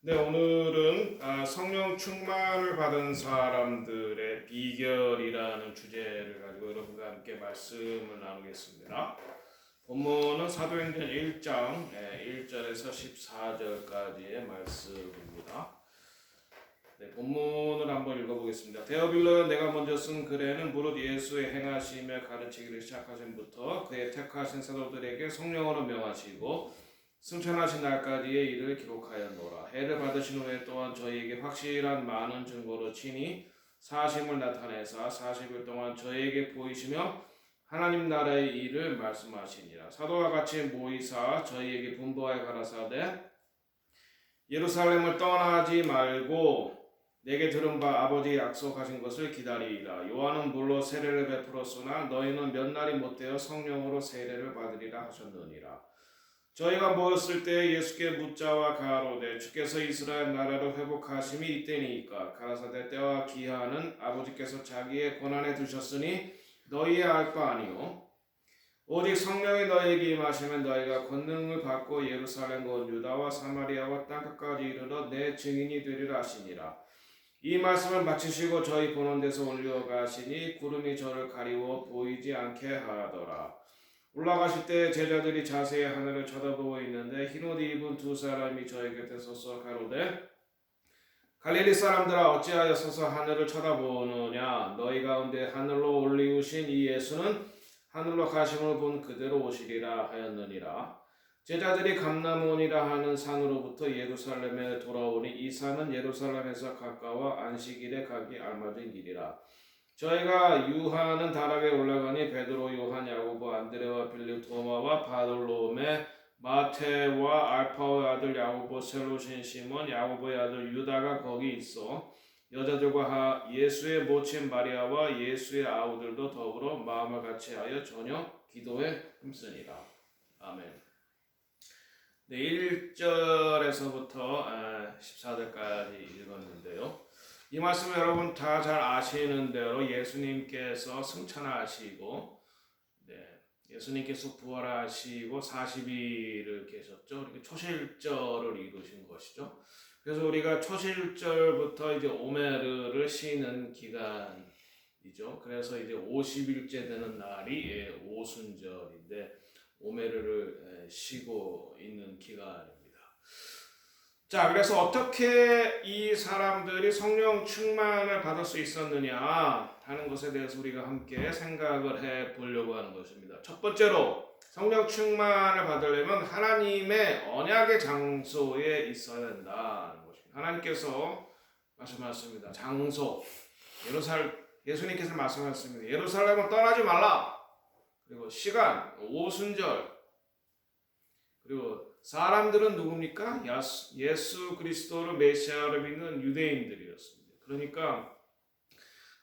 네, 오늘은 성령 충만을 받은 사람들의 비결이라는 주제를 가지고 여러분과 함께 말씀을 나누겠습니다. 본문은 사도행전 1장 1절에서 14절까지의 말씀입니다. 네, 본문을 한번 읽어보겠습니다. 데오빌러 내가 먼저 쓴 글에는 무릇 예수의 행하시며 가르치기를 시작하신부터 그의 택하신 사도들에게 성령으로 명하시고 승천하신 날까지의 일을 기록하였노라. 해를 받으신 후에 또한 저희에게 확실한 많은 증거로 친히 사심을 나타내사 40일 동안 저희에게 보이시며 하나님 나라의 일을 말씀하시니라. 사도와 같이 모이사 저희에게 분부하여 가라사대 예루살렘을 떠나지 말고 내게 들은 바 아버지 약속하신 것을 기다리라. 요한은 물로 세례를 베풀었으나 너희는 몇 날이 못되어 성령으로 세례를 받으리라 하셨느니라. 저희가 모였을 때 예수께 묻자와 가로되 주께서 이스라엘 나라를 회복하심이 이때니까 가라사대 때와 기한은 아버지께서 자기의 권한에 두셨으니 너희의 알 바 아니요 오직 성령이 너희에게 임하시면 너희가 권능을 받고 예루살렘 온 유다와 사마리아와 땅끝까지 이르러 내 증인이 되리라 하시니라. 이 말씀을 마치시고 저희 보는 데서 올려가시니 구름이 저를 가리워 보이지 않게 하더라. 올라가실 때 제자들이 자세히 하늘을 쳐다보고 있는데 흰옷 입은 두 사람이 저희 곁에 서서 가로되 갈릴리 사람들아 어찌하여 서서 하늘을 쳐다보느냐. 너희 가운데 하늘로 올리우신 이 예수는 하늘로 가심을 본 그대로 오시리라 하였느니라. 제자들이 감람원이라 하는 산으로부터 예루살렘에 돌아오니 이 산은 예루살렘에서 가까워 안식일에 가기 알맞은 길이라. 저희가 유하는 다락에 올라가니 베드로, 요한, 야고보, 안드레와 빌립, 도마와 바돌로메, 마테와 알파오의 아들 야고보, 셀로신 시몬, 야고보의 아들 유다가 거기 있어 여자들과 예수의 모친 마리아와 예수의 아우들도 더불어 마음을 같이하여 저녁 기도에 힘쓰니라. 아멘. 네, 1절에서부터 14절까지 읽었는데요. 이 말씀 여러분 다 잘 아시는 대로 예수님께서 승천하시고 예수님께서 부활하시고 40일을 계셨죠. 이렇게 초실절을 이루신 것이죠. 그래서 우리가 초실절부터 이제 오메르를 쉬는 기간이죠. 그래서 이제 50일째 되는 날이 오순절인데 오메르를 쉬고 있는 기간입니다. 자, 그래서 어떻게 이 사람들이 성령 충만을 받을 수 있었느냐 하는 것에 대해서 우리가 함께 생각을 해 보려고 하는 것입니다. 첫 번째로 성령 충만을 받으려면 하나님의 언약의 장소에 있어야 된다는 것입니다. 하나님께서 말씀하셨습니다. 장소, 예수님께서 말씀하셨습니다. 예루살렘을 떠나지 말라. 그리고 시간, 오순절, 그리고 사람들은 누굽니까? 예수 그리스도를 메시아로 믿는 유대인들이었습니다. 그러니까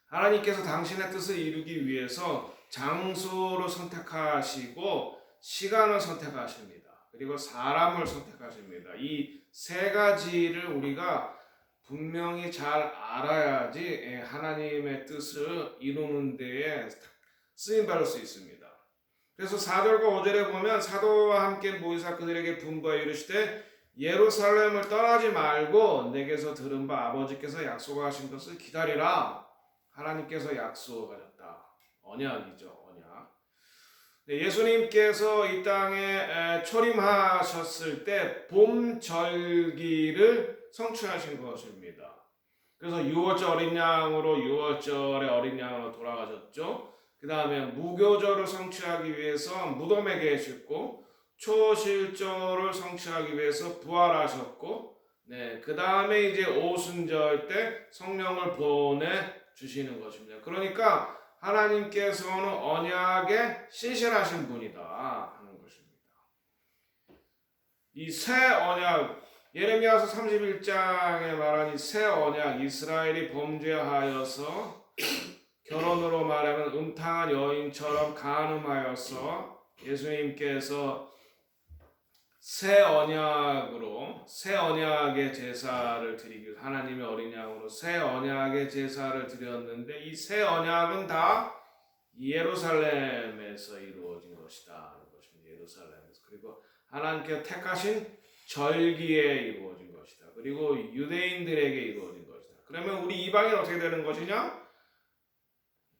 하나님께서 당신의 뜻을 이루기 위해서 장소를 선택하시고 시간을 선택하십니다. 그리고 사람을 선택하십니다. 이 세 가지를 우리가 분명히 잘 알아야지 하나님의 뜻을 이루는 데에 쓰임받을 수 있습니다. 그래서 4절과 5절에 보면 사도와 함께 모이사 그들에게 분부하여 이르시되 예루살렘을 떠나지 말고 내게서 들은 바 아버지께서 약속하신 것을 기다리라. 하나님께서 약속하셨다. 언약이죠. 언약. 예수님께서 이 땅에 초림하셨을 때 봄절기를 성취하신 것입니다. 그래서 6월절 어린 양으로 6월절의 어린 양으로 돌아가셨죠. 그 다음에 무교절을 성취하기 위해서 무덤에 계셨고 초실절을 성취하기 위해서 부활하셨고 그 다음에 이제 오순절 때 성령을 보내주시는 것입니다. 그러니까 하나님께서는 언약에 신실하신 분이다 하는 것입니다. 이 새 언약, 예레미야서 31장에 말한 이 새 언약, 이스라엘이 범죄하여서 결혼으로 말하면 음탕한 여인처럼 간음하여서 예수님께서 새 언약의 제사를 드리기 위해서 하나님의 어린 양으로 새 언약의 제사를 드렸는데 이 새 언약은 다 예루살렘에서 이루어진 것이다 하는 것입니다. 예루살렘에서. 그리고 하나님께서 택하신 절기에 이루어진 것이다. 그리고 유대인들에게 이루어진 것이다. 그러면 우리 이방인 어떻게 되는 것이냐?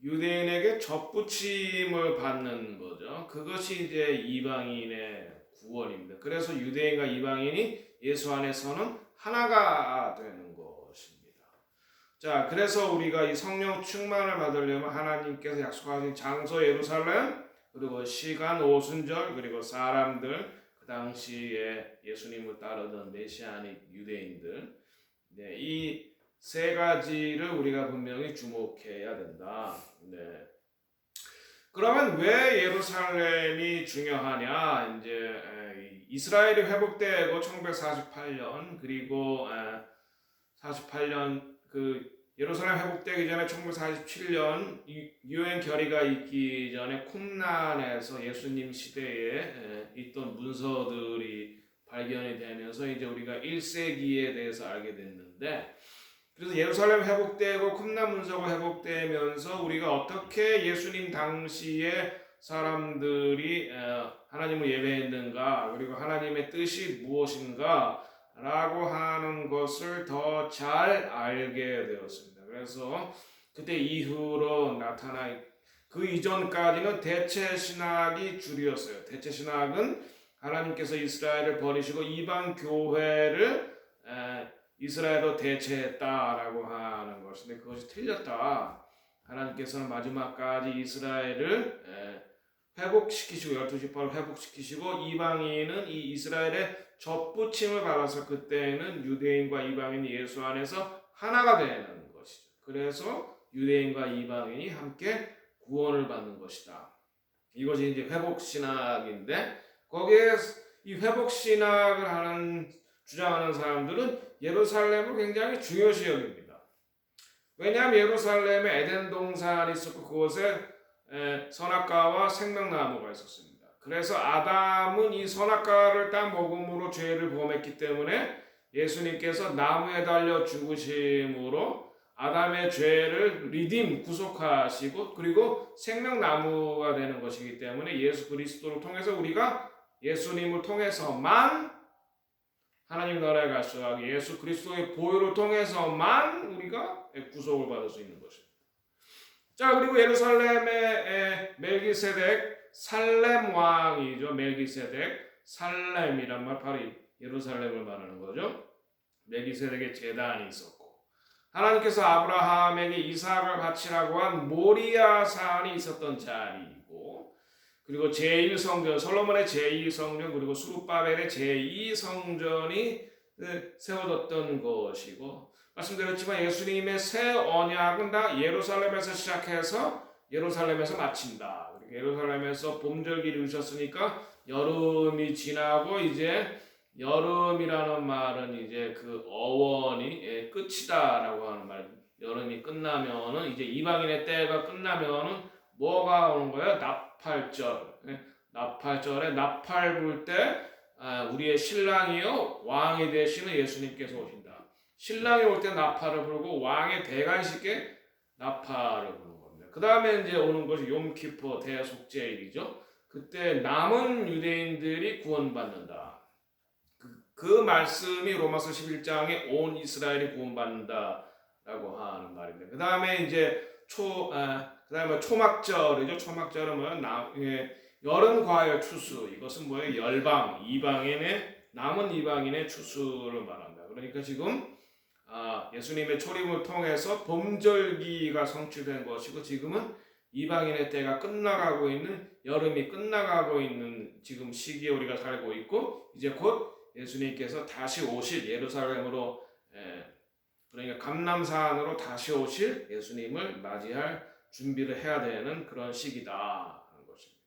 유대인에게 접붙임을 받는 거죠. 그것이 이제 이방인의 구원입니다. 그래서 유대인과 이방인이 예수 안에서는 하나가 되는 것입니다. 자, 그래서 우리가 이 성령 충만을 받으려면 하나님께서 약속하신 장소 예루살렘, 그리고 시간 오순절, 그리고 사람들, 그 당시에 예수님을 따르던 메시아닉 유대인들, 네, 이 세 가지를 우리가 분명히 주목해야 된다. 네. 그러면 왜 예루살렘이 중요하냐? 이제 이스라엘이 회복되고 1948년 그리고 48년 그 예루살렘 회복되기 전에 1947년 유엔 결의가 있기 전에 쿰란에서 예수님 시대에 있던 문서들이 발견이 되면서 이제 우리가 1세기에 대해서 알게 됐는데, 그래서 예루살렘 회복되고 쿰란 문서가 회복되면서 우리가 어떻게 예수님 당시에 사람들이 하나님을 예배했는가, 그리고 하나님의 뜻이 무엇인가 라고 하는 것을 더 잘 알게 되었습니다. 그래서 그때 이후로 그 이전까지는 대체 신학이 주류였어요. 대체 신학은 하나님께서 이스라엘을 버리시고 이방 교회를 이스라엘로 대체했다라고 하는 것인데, 그것이 틀렸다. 하나님께서는 마지막까지 이스라엘을 회복시키시고 12지파를 회복시키시고 이방인은 이 이스라엘의 접붙임을 받아서 그때는 유대인과 이방인이 예수 안에서 하나가 되는 것이죠. 그래서 유대인과 이방인이 함께 구원을 받는 것이다. 이것이 이제 회복신학인데, 거기에 이 회복신학을 주장하는 사람들은 예루살렘을 굉장히 중요시 여깁니다. 왜냐하면 예루살렘에 에덴 동산이 있었고 그곳에 선악과와 생명나무가 있었습니다. 그래서 아담은 이 선악과를 딱 먹음으로 죄를 범했기 때문에 예수님께서 나무에 달려 죽으심으로 아담의 죄를 구속하시고 그리고 생명나무가 되는 것이기 때문에 예수 그리스도를 통해서 우리가 예수님을 통해서만 하나님 나라에 갈 수 있고 예수 그리스도의 보혈을 통해서만 우리가 구속을 받을 수 있는 것입니다. 자, 그리고 예루살렘의 멜기세덱 살렘 왕이죠. 멜기세덱 살렘이란 말 바로 예루살렘을 말하는 거죠. 멜기세덱의 제단이 있었고, 하나님께서 아브라함에게 이삭을 바치라고 한 모리아 산이 있었던 자리이고, 그리고 제1성전 솔로몬의 제1성전 그리고 수룹바벨의 제2성전이 세워졌던 것이고, 말씀드렸지만 예수님의 새 언약은 다 예루살렘에서 시작해서 예루살렘에서 마친다. 예루살렘에서 봄절기를 이루셨으니까 여름이 지나고 이제 여름이라는 말은 이제 그 어원이 끝이다라고 하는 말. 여름이 끝나면은 이제 이방인의 때가 끝나면은 뭐가 오는 거예요? 나팔절. 나팔절에 나팔 불 때 우리의 신랑이요 왕이 되시는 예수님께서 오신다. 신랑이 올 때 나팔을 불고 왕의 대관식에 나팔을 부는 겁니다. 그 다음에 이제 오는 것이 욤키포 대속죄일이죠. 그때 남은 유대인들이 구원받는다. 그 말씀이 로마서 11장에 온 이스라엘이 구원받는다라고 하는 말입니다. 그 다음에 이제 그다음에 초막절이죠. 초막절은 뭐예요? 여름 과열 추수. 이것은 뭐예요? 열방 남은 이방인의 추수를 말한다. 그러니까 지금 예수님의 초림을 통해서 봄절기가 성취된 것이고, 지금은 이방인의 때가 끝나가고 있는, 여름이 끝나가고 있는 지금 시기에 우리가 살고 있고, 이제 곧 예수님께서 다시 오실 예루살렘으로, 그러니까 감람산으로 다시 오실 예수님을 맞이할 준비를 해야 되는 그런 시기다 하는 것입니다.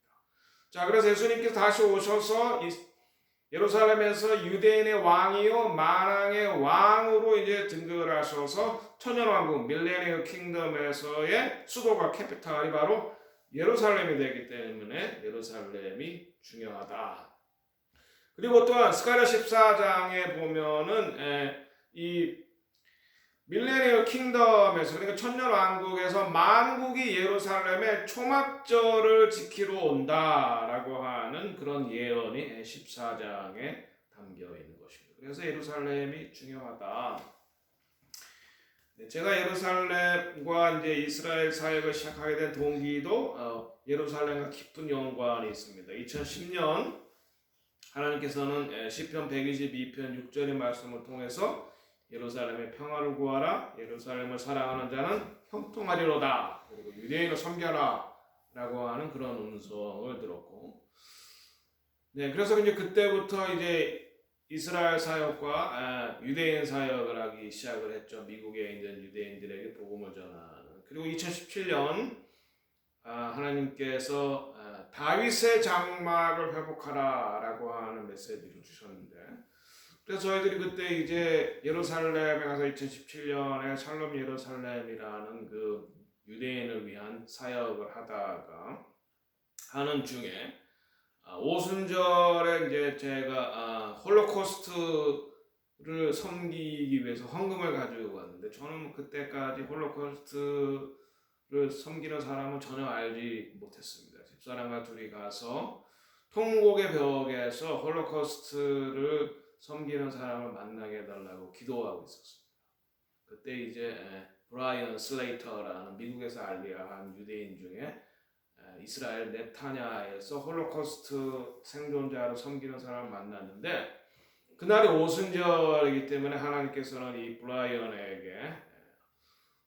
자, 그래서 예수님께서 다시 오셔서 예루살렘에서 유대인의 왕이요 만왕의 왕으로 이제 등극을 하셔서 천년왕국 밀레니엄 킹덤에서의 수도가 캐피탈이 바로 예루살렘이 되기 때문에 예루살렘이 중요하다. 그리고 또한 스가랴 14장에 보면은 이 밀레니엄 킹덤에서, 그러니까 천년왕국에서 만국이 예루살렘의 초막절을 지키러 온다라고 하는 그런 예언이 14장에 담겨 있는 것입니다. 것입니다. 그래서 예루살렘이 중요하다. 제가 예루살렘과 이제 이스라엘 사역을 시작하게 된 동기도 예루살렘과 깊은 연관이 있습니다. 2010년 하나님께서는 시편 122편 6절의 말씀을 통해서 예루살렘의 평화를 구하라, 예루살렘을 사랑하는 자는 형통하리로다, 그리고 유대인을 섬겨라 라고 하는 그런 음성을 들었고, 네, 그래서 이제 그때부터 이제 이스라엘 사역과 유대인 사역을 하기 시작을 했죠. 미국에 있는 유대인들에게 복음을 전하는. 그리고 2017년 하나님께서 다윗의 장막을 회복하라라고 하는 메시지를 주셨는데, 그래서 저희들이 그때 이제 예루살렘에 가서 2017년에 샬롬 예루살렘이라는 그 유대인을 위한 사역을 하다가 하는 중에 오순절에 이제 제가 홀로코스트를 섬기기 위해서 헌금을 가지고 갔는데, 저는 그때까지 홀로코스트를 섬기는 사람은 전혀 알지 못했습니다. 집사람과 둘이 가서 통곡의 벽에서 홀로코스트를 섬기는 사람을 만나게 해달라고 기도하고 있었습니다. 그때 이제 브라이언 슬레이터라는 미국에서 알리아한 유대인 중에 이스라엘 네타냐에서 홀로코스트 생존자로 섬기는 사람을 만났는데, 그날이 오순절이기 때문에 하나님께서는 이 브라이언에게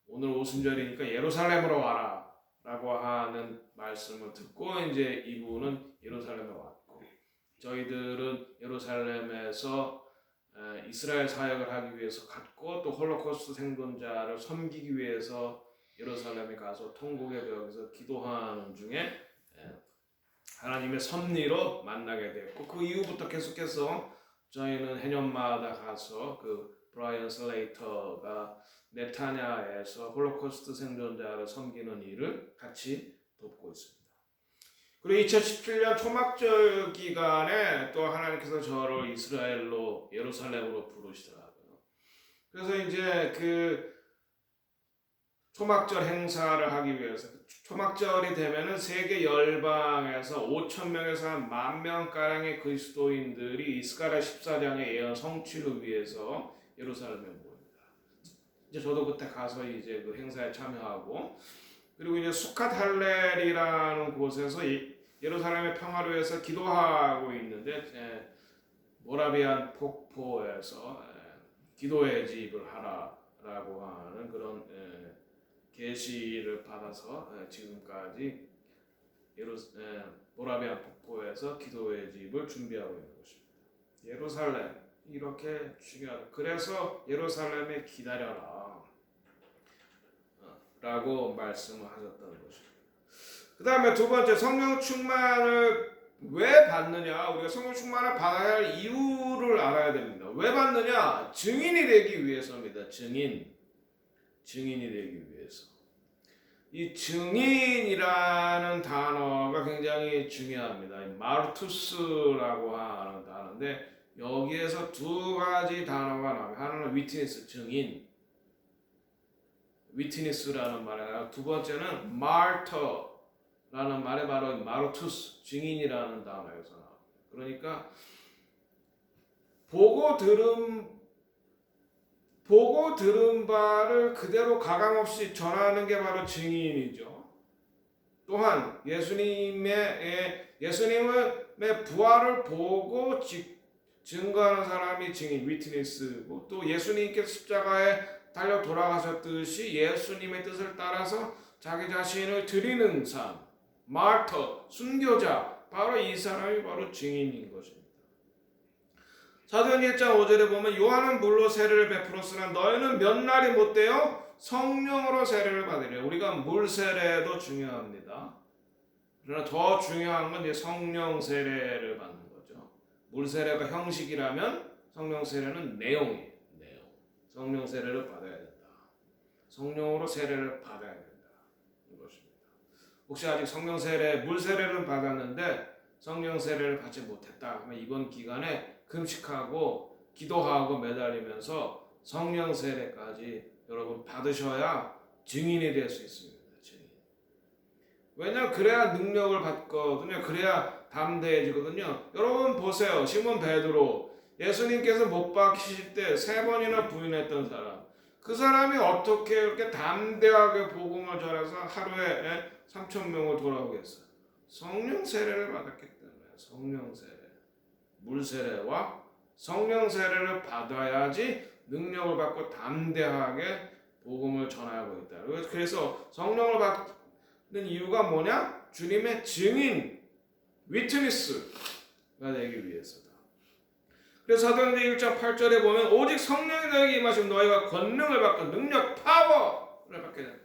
오늘 오순절이니까 예루살렘으로 와라 라고 하는 말씀을 듣고 이제 이분은 예루살렘에 왔고, 저희들은 예루살렘에서 이스라엘 사역을 하기 위해서 갔고, 또 홀로코스트 생존자를 섬기기 위해서 예루살렘에 가서 통곡의 벽에서 기도하는 중에 하나님의 섭리로 만나게 됐고, 그 이후부터 계속해서 저희는 해년마다 가서 그 브라이언 슬레이터가 네타냐에서 홀로코스트 생존자를 섬기는 일을 같이 돕고 있습니다. 그리고 2017년 초막절 기간에 또 하나님께서 저를 이스라엘로 예루살렘으로 부르시더라고요. 그래서 이제 그 초막절 행사를 하기 위해서, 초막절이 되면은 세계 열방에서 5,000명에서 한 10,000명가량의 그리스도인들이 이스가랴 14장의 예언 성취를 위해서 예루살렘에 모입니다. 이제 저도 그때 가서 이제 그 행사에 참여하고, 그리고 이제 수캇 할렐이라는 곳에서 예루살렘의 평화를 위해서 기도하고 있는데, 모라비안 폭포에서 기도의 집을 하라라고 하는 그런 계시를 받아서 지금까지 모라비안 폭포에서 기도의 집을 준비하고 있는 것입니다. 예루살렘 이렇게 중요하다. 그래서 예루살렘에 기다려라 라고 말씀을 하셨다는 것입니다. 그 다음에 두 번째, 성령 충만을 왜 받느냐? 우리가 성령 충만을 받아야 할 이유를 알아야 됩니다. 왜 받느냐? 증인이 되기 위해서입니다. 증인이 되기 위해서. 이 증인이라는 단어가 굉장히 중요합니다. 마르투스라고 하는 단어인데, 여기에서 두 가지 단어가 나와요. 하나는 위트니스, 증인, 위트니스라는 말이에요. 두 번째는 마르터라는 말에 바로 마르투스, 증인이라는 단어에서 나와요. 그러니까 보고 들은 바를 그대로 가감없이 전하는 게 바로 증인이죠. 또한 예수님의 부활을 보고 증거하는 사람이 증인, 위트니스고, 또 예수님께서 십자가에 달려 돌아가셨듯이 예수님의 뜻을 따라서 자기 자신을 드리는 삶, 마르터, 순교자, 바로 이 사람이 바로 증인인 것입니다. 사도행전 1장 5절에 보면 요한은 물로 세례를 베풀었으나 너희는 몇 날이 못되어 성령으로 세례를 받으리라. 우리가 물 세례도 중요합니다. 그러나 더 중요한 건 이제 성령 세례를 받는 거죠. 물 세례가 형식이라면 성령 세례는 내용이에요. 내용. 성령 세례를 받아야 된다. 성령으로 세례를 받아야 된다. 이것입니다. 혹시 아직 성령 세례, 물 세례를 받았는데 성령 세례를 받지 못했다 하면 이번 기간에 금식하고 기도하고 매달리면서 성령 세례까지 여러분 받으셔야 증인이 될 수 있습니다. 증인. 왜냐하면 그래야 능력을 받거든요. 그래야 담대해지거든요. 여러분 보세요. 시몬 베드로 예수님께서 못 박히실 때 3번이나 부인했던 사람, 그 사람이 어떻게 이렇게 담대하게 복음을 전해서 하루에 3,000명을 돌아오겠어요? 성령 세례를 받았기 때문에. 성령 세례, 물 세례와 성령 세례를 받아야지 능력을 받고 담대하게 복음을 전하고 있다. 그래서 성령을 받는 이유가 뭐냐? 주님의 증인, 위트니스가 되기 위해서다. 그래서 사도행전 1장 8절에 보면 오직 성령이 너에게 임하시면 너희가 권능을 받고 능력, 파워를 받게 됩니다.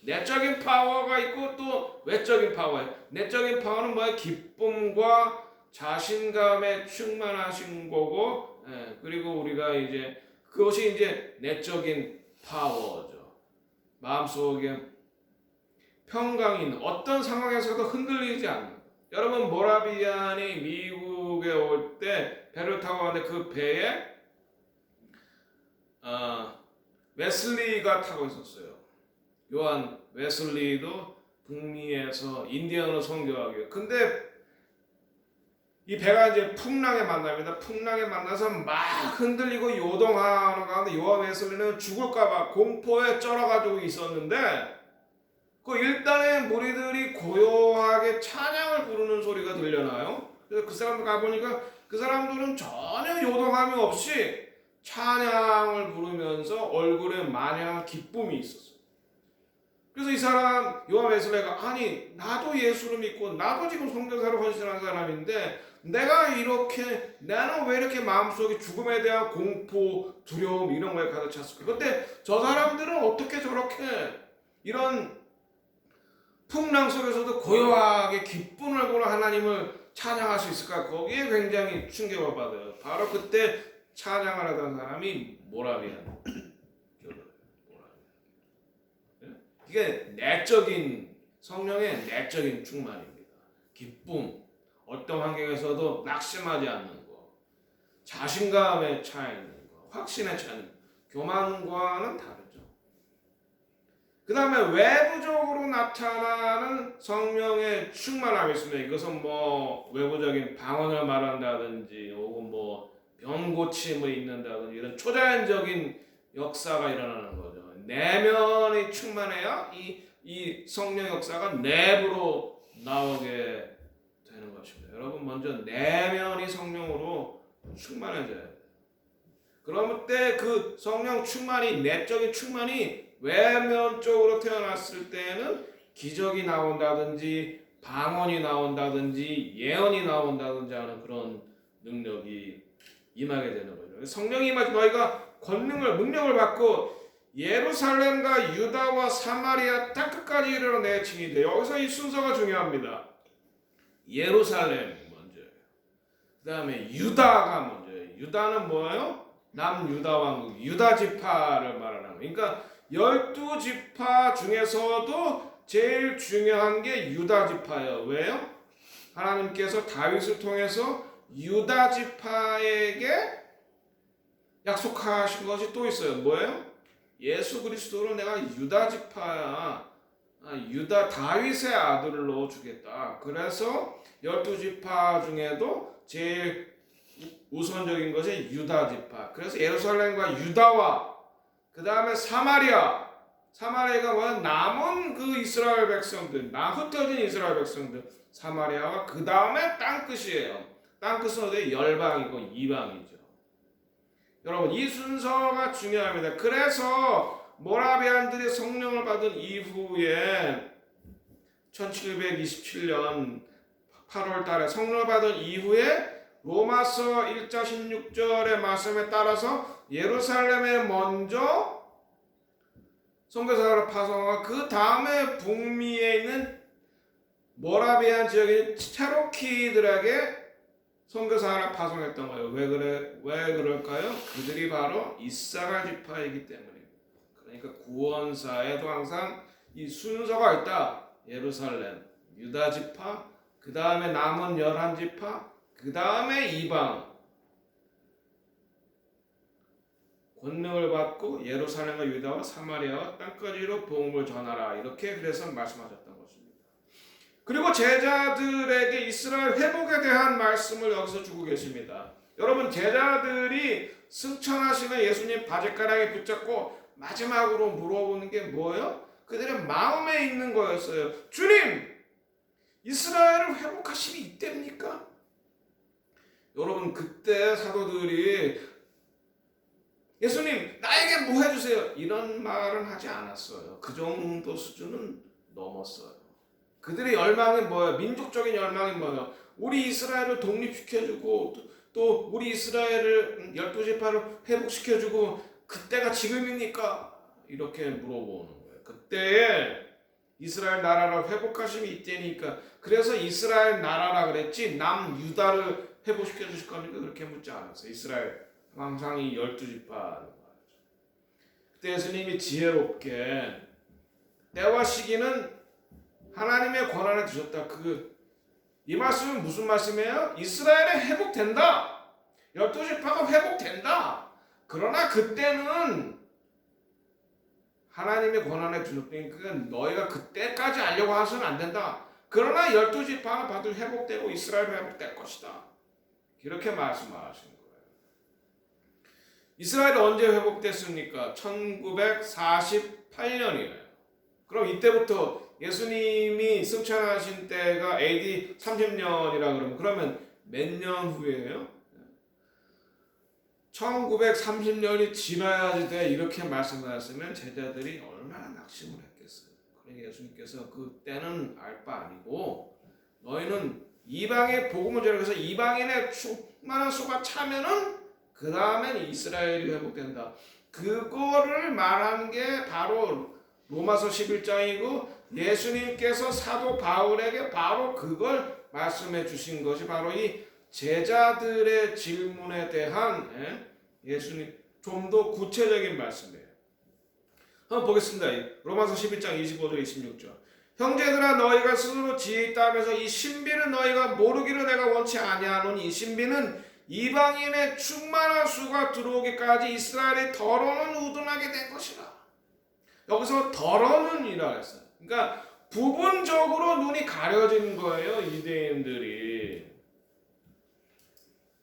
내적인 파워가 있고 또 외적인 파워예요. 내적인 파워는 뭐예요? 기쁨과 자신감에 충만하신 거고, 그리고 우리가 이제 그것이 이제 내적인 파워죠. 마음속에 평강이 있는, 어떤 상황에서도 흔들리지 않는. 여러분, 모라비안이 미국에 올 때 배를 타고 가는데 그 배에 웨슬리가 타고 있었어요. 요한 웨슬리도 북미에서 인디언으로 선교하기 위해. 근데 이 배가 이제 풍랑에 만납니다. 풍랑에 만나서 막 흔들리고 요동하는 가운데 요한 웨슬리는 죽을까봐 공포에 쩔어가지고 있었는데, 그 일단의 무리들이 고요하게 찬양을 부르는 소리가 들려나요? 그래서 그 사람들 가보니까 그 사람들은 전혀 요동함이 없이 찬양을 부르면서 얼굴에 마냥 기쁨이 있었어요. 그래서 이 사람 요한 웨슬리가, 아니 나도 예수를 믿고 나도 지금 선교사로 헌신한 사람인데 나는 왜 이렇게 마음속에 죽음에 대한 공포, 두려움 이런 거에 가득 찼을까? 그때 저 사람들은 어떻게 저렇게 이런 풍랑 속에서도 고요하게 기쁜 얼굴로 하나님을 찬양할 수 있을까? 거기에 굉장히 충격을 받아요. 바로 그때 찬양을 하던 사람이 모라비안. 이게 내적인, 성령의 내적인 충만입니다. 기쁨, 어떤 환경에서도 낙심하지 않는 것, 자신감에 차 있는 것, 확신에 차 있는 것, 교만과는 다르죠. 그 다음에 외부적으로 나타나는 성령의 충만함이 있습니다. 이것은 뭐 외부적인 방언을 말한다든지 혹은 뭐 병 고침을 있는다든지 이런 초자연적인 역사가 일어나는 거죠. 내면이 충만해야 이 성령 역사가 내부로 나오게 되는 것입니다. 여러분, 먼저 내면이 성령으로 충만해져야 돼요. 그럴 때 그 성령 충만이, 내적인 충만이 외면적으로 태어났을 때는 기적이 나온다든지 방언이 나온다든지 예언이 나온다든지 하는 그런 능력이 임하게 되는 거죠. 성령이 임하지 너희가 권능을, 능력을 받고 예루살렘과 유다와 사마리아 땅 끝까지 이르러 내 증인이 돼. 여기서 이 순서가 중요합니다. 예루살렘 먼저예요. 그 다음에 유다가 먼저예요. 유다는 뭐예요? 남유다 왕국, 유다 지파를 말하는 거예요. 그러니까 12지파 중에서도 제일 중요한 게 유다 지파예요. 왜요? 하나님께서 다윗을 통해서 유다 지파에게 약속하신 것이 또 있어요. 뭐예요? 예수 그리스도로 내가 유다 지파야, 유다 다윗의 아들로 주겠다. 그래서 12지파 중에도 제일 우선적인 것이 유다 지파. 그래서 예루살렘과 유다와 그 다음에 사마리아가 뭐야? 남은 그 이스라엘 백성들, 흩어진 이스라엘 백성들, 사마리아와 그 다음에 땅끝이에요. 땅끝은 어디? 열방이고 이방이죠. 여러분, 이 순서가 중요합니다. 그래서 모라비안들이 성령을 받은 이후에 1727년 8월 달에 성령을 받은 이후에 로마서 1장 16절의 말씀에 따라서 예루살렘에 먼저 선교사를 파송하고 그 다음에 북미에 있는 모라비안 지역의 체로키들에게 선교사를 파송했던 거예요. 왜 그럴까요? 그들이 바로 이사갈 지파이기 때문입니다. 그러니까 구원사에도 항상 이 순서가 있다. 예루살렘, 유다 지파, 그 다음에 남은 11지파, 그 다음에 이방. 권능을 받고 예루살렘과 유다와 사마리아와 땅까지로 복음을 전하라. 이렇게 그래서 말씀하셨던 것입니다. 그리고 제자들에게 이스라엘 회복에 대한 말씀을 여기서 주고 계십니다. 여러분 제자들이 승천하시는 예수님 바짓가랑에 붙잡고 마지막으로 물어보는 게 뭐예요? 그들의 마음에 있는 거였어요. 주님, 이스라엘을 회복하심이 이때입니까? 여러분 그때 사도들이 예수님 나에게 뭐 해주세요 이런 말은 하지 않았어요. 그 정도 수준은 넘었어요. 그들의 열망이 뭐예요? 민족적인 열망이 뭐예요? 우리 이스라엘을 독립시켜주고 또 우리 이스라엘을 12지파를 회복시켜주고 그때가 지금입니까? 이렇게 물어보는 거예요. 그때에 이스라엘 나라를 회복하심이 이때니까 그래서 이스라엘 나라라 그랬지 남유다를 회복시켜 주실 겁니까? 그렇게 묻지 않았어요. 이스라엘 항상 이 12지파라고 하죠. 그때 예수님이 지혜롭게 때와 시기는 하나님의 권한에 두셨다. 이 말씀은 무슨 말씀이에요? 이스라엘이 회복된다. 12지파가 회복된다. 그러나 그때는 하나님의 권한에 두셨으니까 너희가 그때까지 알려고 하서는 안 된다. 그러나 12지파가 받을 회복되고 이스라엘이 회복될 것이다. 이렇게 말씀하신 거예요. 이스라엘이 언제 회복됐습니까? 1948년이에요. 그럼 이때부터 예수님이 승천하신 때가 AD 30년이라 그러면 몇 년 후예요? 1930년이 지나야지 돼 이렇게 말씀하셨으면 제자들이 얼마나 낙심을 했겠어요. 그러니까 예수님께서 그때는 알 바 아니고 너희는 이방의 복음을 전해서 이방인의 충만한 수가 차면은 그 다음엔 이스라엘이 회복된다. 그거를 말하는 게 바로 로마서 11장이고 예수님께서 사도 바울에게 바로 그걸 말씀해 주신 것이 바로 이 제자들의 질문에 대한 예수님 좀 더 구체적인 말씀이에요. 한번 보겠습니다. 로마서 11장 25절 26절. 형제들아 너희가 스스로 지혜 있다 하면서 이 신비는 너희가 모르기를 내가 원치 아니하노니 이 신비는 이방인의 충만한 수가 들어오기까지 이스라엘이 더러는 우둔하게 된 것이라. 여기서 더러는이라 했어요. 그러니까 부분적으로 눈이 가려진 거예요. 유대인들이.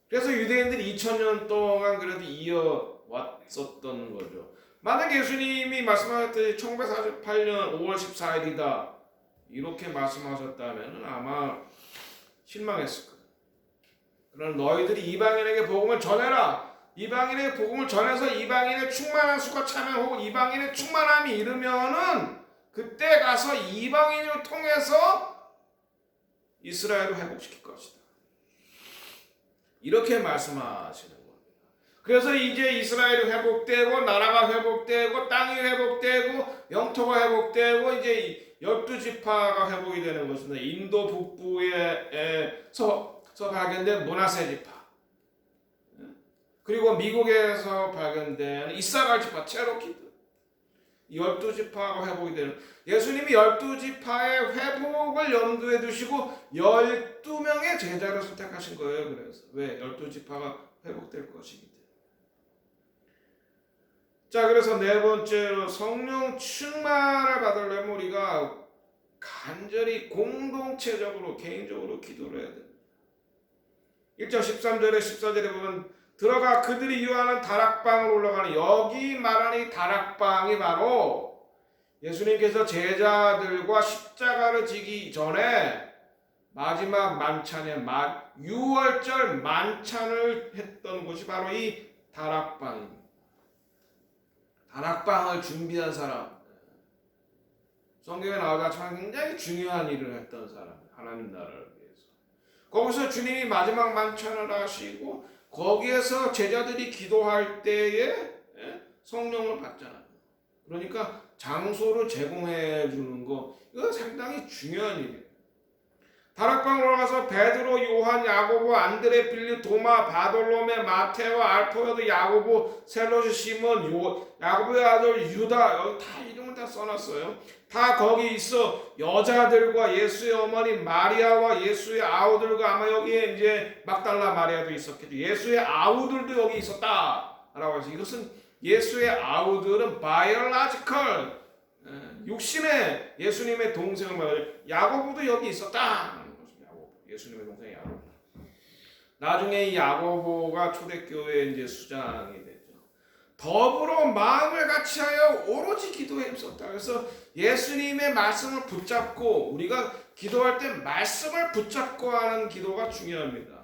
그래서 유대인들이 2000년 동안 그래도 이어왔었던 거죠. 만약 예수님이 말씀하셨듯이 1948년 5월 14일이다 이렇게 말씀하셨다면 아마 실망했을 거예요. 그러나 너희들이 이방인에게 복음을 전해라. 이방인에게 복음을 전해서 이방인의 충만한 수가 차면 혹은 이방인의 충만함이 이르면은 그때 가서 이방인을 통해서 이스라엘을 회복시킬 것이다. 이렇게 말씀하시는 겁니다. 그래서 이제 이스라엘이 회복되고 나라가 회복되고 땅이 회복되고 영토가 회복되고 이제 12지파가 회복이 되는 것입니다. 인도 북부에서 발견된 므낫세 지파 그리고 미국에서 발견된 이사갈 지파 체로키들 12지파가 회복이 되는 예수님이 12지파의 회복을 염두에 두시고 12명의 제자를 선택하신 거예요. 그래서 왜? 12지파가 회복될 것이기 때문에. 자, 그래서 네 번째로 성령 충만을 받으려면 우리가 간절히 공동체적으로 개인적으로 기도를 해야 됩니다. 1절 13절에 14절에 보면 들어가 그들이 유하는 다락방으로 올라가는 여기 말하는 이 다락방이 바로 예수님께서 제자들과 십자가를 지기 전에 마지막 만찬의 유월절 만찬을 했던 곳이 바로 이 다락방입니다. 다락방을 준비한 사람, 성경에 나오자처럼 굉장히 중요한 일을 했던 사람, 하나님 나라를 위해서. 거기서 주님이 마지막 만찬을 하시고 거기에서 제자들이 기도할 때에 성령을 받잖아요. 그러니까 장소를 제공해 주는 거 이거 상당히 중요한 일이에요. 다락방으로 올라가서 베드로, 요한, 야고보, 안드레, 빌립, 도마, 바돌로메, 마테오, 알포여도, 야고보, 셀로시, 시몬, 야고보의 아들 유다 여기 다 이름을 다 써놨어요. 다 거기 있어. 여자들과 예수의 어머니 마리아와 예수의 아우들과 아마 여기에 이제 막달라 마리아도 있었겠죠. 예수의 아우들도 여기 있었다라고 해서 이것은 예수의 아우들은 biological 육신의 예수님의 동생을 말하죠. 야고보도 여기 있었다. 야고보, 예수님의 동생 야고보. 나중에 이 야고보가 초대교회 이제 수장이 되죠. 더불어 마음을 같이하여 오로지 기도에 힘썼다. 그래서 예수님의 말씀을 붙잡고 우리가 기도할 때 말씀을 붙잡고 하는 기도가 중요합니다.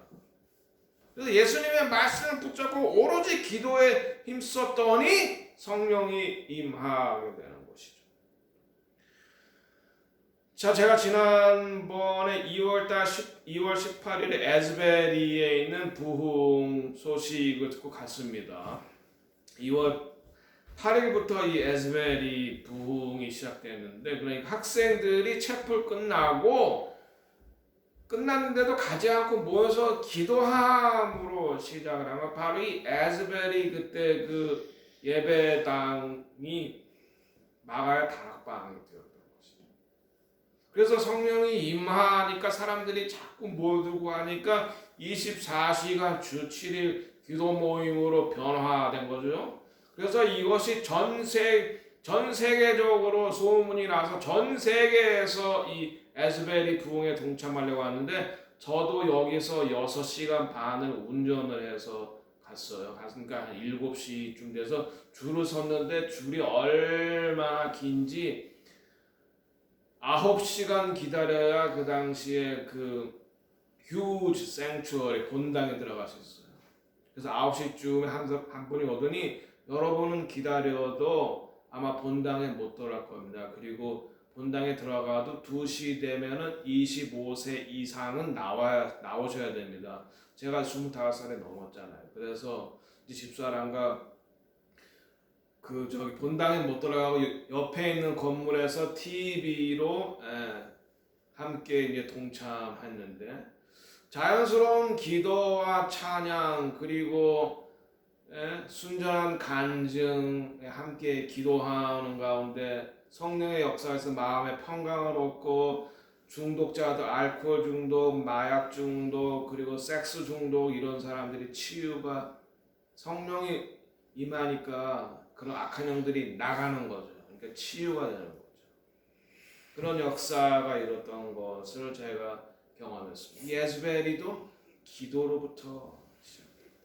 그래서 예수님의 말씀을 붙잡고 오로지 기도에 힘썼더니 성령이 임하게 되는 것이죠. 자, 제가 지난번에 2월 18일에 에스베리에 있는 부흥 소식을 듣고 갔습니다. 2월 8일부터 이 에스베리 부흥이 시작됐는데, 그러니까 학생들이 채플 끝났는데도 가지 않고 모여서 기도함으로 시작을 하면 바로 이 에스베리 그때 그 예배당이 마가의 다락방이 되었던 것이죠. 그래서 성령이 임하니까 사람들이 자꾸 모여들고 하니까 24시간 주 7일 기도 모임으로 변화된 거죠. 그래서 이것이 전 세계적으로 소문이 나서 전 세계에서 이 에스베리 부흥에 동참하려고 하는데, 저도 여기서 6시간 반을 운전을 해서 갔어요. 그러니까 한 7시쯤 돼서 줄을 섰는데 줄이 얼마나 긴지 9시간 기다려야 그 당시에 그 휴지 생추어리 본당에 들어갈 수 있어요. 그래서 9시쯤에 한 분이 오더니 여러분은 기다려도 아마 본당에 못 들어갈 겁니다. 그리고 본당에 들어가도 2시 되면은 25세 이상은 나오셔야 됩니다. 제가 25살에 넘었잖아요. 그래서 이제 집사람과 저기 본당에 못 들어가고 옆에 있는 건물에서 TV로 함께 이제 동참했는데, 자연스러운 기도와 찬양 그리고 순전한 간증에 함께 기도하는 가운데 성령의 역사에서 마음의 평강을 얻고, 중독자들, 알코올 중독, 마약 중독, 그리고 섹스 중독 이런 사람들이 치유가, 성령이 임하니까 그런 악한 영들이 나가는 거죠. 그러니까 치유가 되는 거죠. 그런 역사가 일었던 것을 제가 경험했습니다. 예스베리도 기도로부터 시작합니다.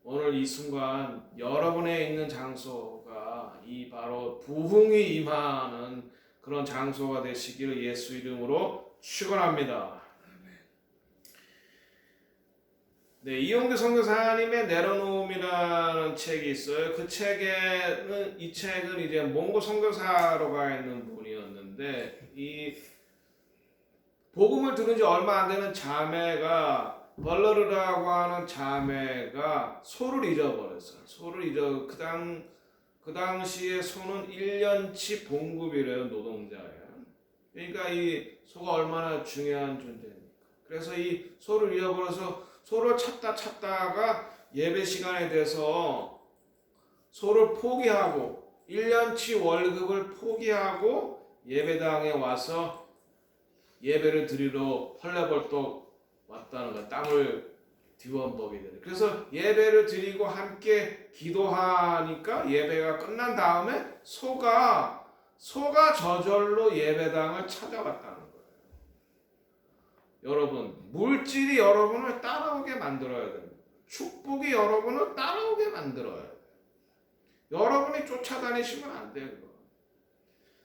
오늘 이 순간 여러분의 있는 장소가 이 바로 부흥이 임하는 그런 장소가 되시기를 예수 이름으로 축원합니다. 네, 이용규 선교사님의 내려놓음이라는 책이 있어요. 이 책은 이제 몽고 선교사로 가 있는 분이었는데, 이 복음을 들은 지 얼마 안 되는 자매가, 벌러르라고 하는 자매가 소를 잊어버렸어요. 그 당시에 소는 1년치 봉급이래요, 노동자예요. 그러니까 이 소가 얼마나 중요한 존재입니까? 그래서 이 소를 잃어버려서 소를 찾다가 예배 시간에 돼서 소를 포기하고 1년치 월급을 포기하고 예배당에 와서 예배를 드리러 헐레벌떡 왔다는 거예요. 땀을 뒤범벅이 되는. 그래서 예배를 드리고 함께 기도하니까 예배가 끝난 다음에 소가 저절로 예배당을 찾아왔다는 거예요. 여러분, 물질이 여러분을 따라오게 만들어야 됩니다. 축복이 여러분을 따라오게 만들어야 돼요. 여러분이 쫓아다니시면 안 돼요.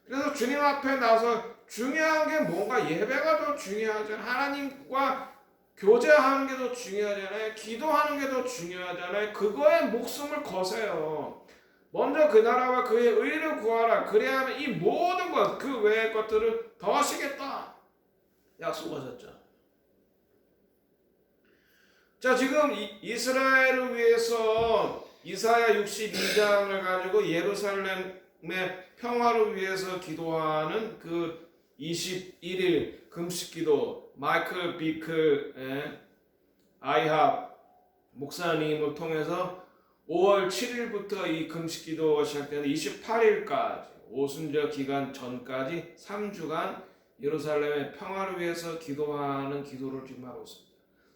그래서 주님 앞에 나서 중요한 게 뭔가, 예배가 더 중요하잖아요. 하나님과 교제하는 게 더 중요하잖아요. 기도하는 게 더 중요하잖아요. 그거에 목숨을 거세요. 먼저 그 나라와 그의 의를 구하라. 그래야 하면 이 모든 것, 그 외의 것들을 더하시겠다 약속하셨죠. 자, 지금 이스라엘을 위해서 이사야 62장을 가지고 예루살렘의 평화를 위해서 기도하는 그 21일 금식기도, 마이클 비클 아이합 목사님을 통해서 5월 7일부터 이 금식기도가 시작되는 28일까지 오순절 기간 전까지 3주간 예루살렘의 평화를 위해서 기도하는 기도를 지금 하고 있습니다.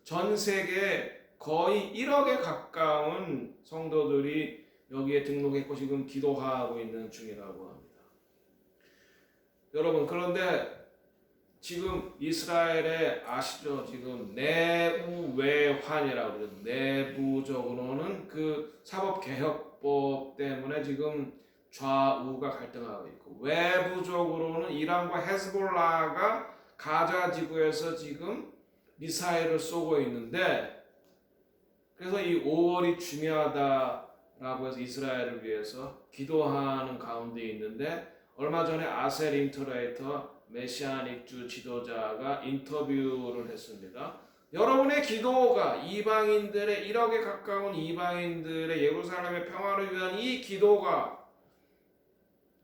전 세계 거의 1억에 가까운 성도들이 여기에 등록했고 지금 기도하고 있는 중이라고 합니다. 여러분, 그런데 지금 이스라엘에 아시죠? 지금 내우외환이라고 그래요. 내부적으로는 그 사법개혁법 때문에 지금 좌우가 갈등하고 있고, 외부적으로는 이란과 헤즈볼라가 가자 지구에서 지금 미사일을 쏘고 있는데, 그래서 이 5월이 중요하다라고 해서 이스라엘을 위해서 기도하는 가운데 있는데, 얼마 전에 아셀 인터레이터 메시아닉주 지도자가 인터뷰를 했습니다. 여러분의 기도가 이방인들의 1억에 가까운 이방인들의 예루살렘의 평화를 위한 이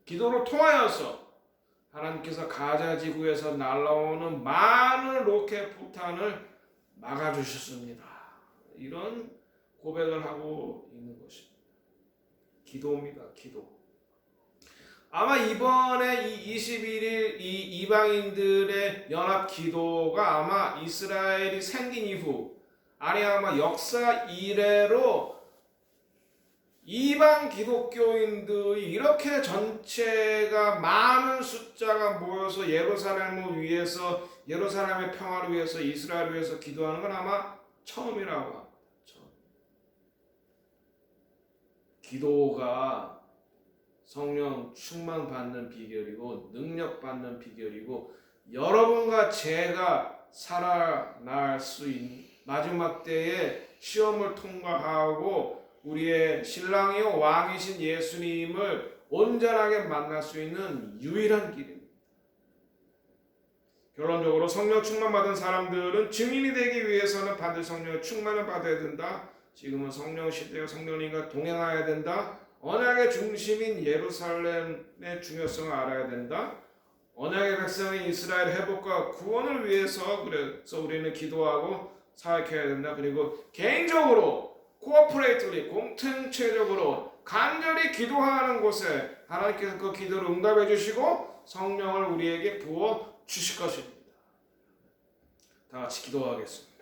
기도를 통하여서 하나님께서 가자 지구에서 날아오는 많은 로켓 폭탄을 막아주셨습니다. 이런 고백을 하고 있는 것입니다. 기도입니다. 기도. 아마 이번에 이 21일 이 이방인들의 연합 기도가 아마 이스라엘이 생긴 이후, 아니 아마 역사 이래로 이방 기독교인들이 이렇게 전체가 많은 숫자가 모여서 예루살렘을 위해서, 예루살렘의 평화를 위해서, 이스라엘을 위해서 기도하는 건 아마 처음이라고 합니다. 처음. 기도가 성령 충만 받는 비결이고 능력 받는 비결이고, 여러분과 제가 살아날 수 있는 마지막 때에 시험을 통과하고 우리의 신랑이요 왕이신 예수님을 온전하게 만날 수 있는 유일한 길입니다. 결론적으로 성령 충만 받은 사람들은 증인이 되기 위해서는 반드시 성령의 충만을 받아야 된다. 지금은 성령 시대와 성령님과 동행해야 된다. 언약의 중심인 예루살렘의 중요성을 알아야 된다. 언약의 백성인 이스라엘 회복과 구원을 위해서 그래서 우리는 기도하고 사역해야 된다. 그리고 개인적으로 코어퍼레이트리 공동체적으로 간절히 기도하는 곳에 하나님께서 그 기도를 응답해 주시고 성령을 우리에게 부어 주실 것입니다. 다 같이 기도하겠습니다.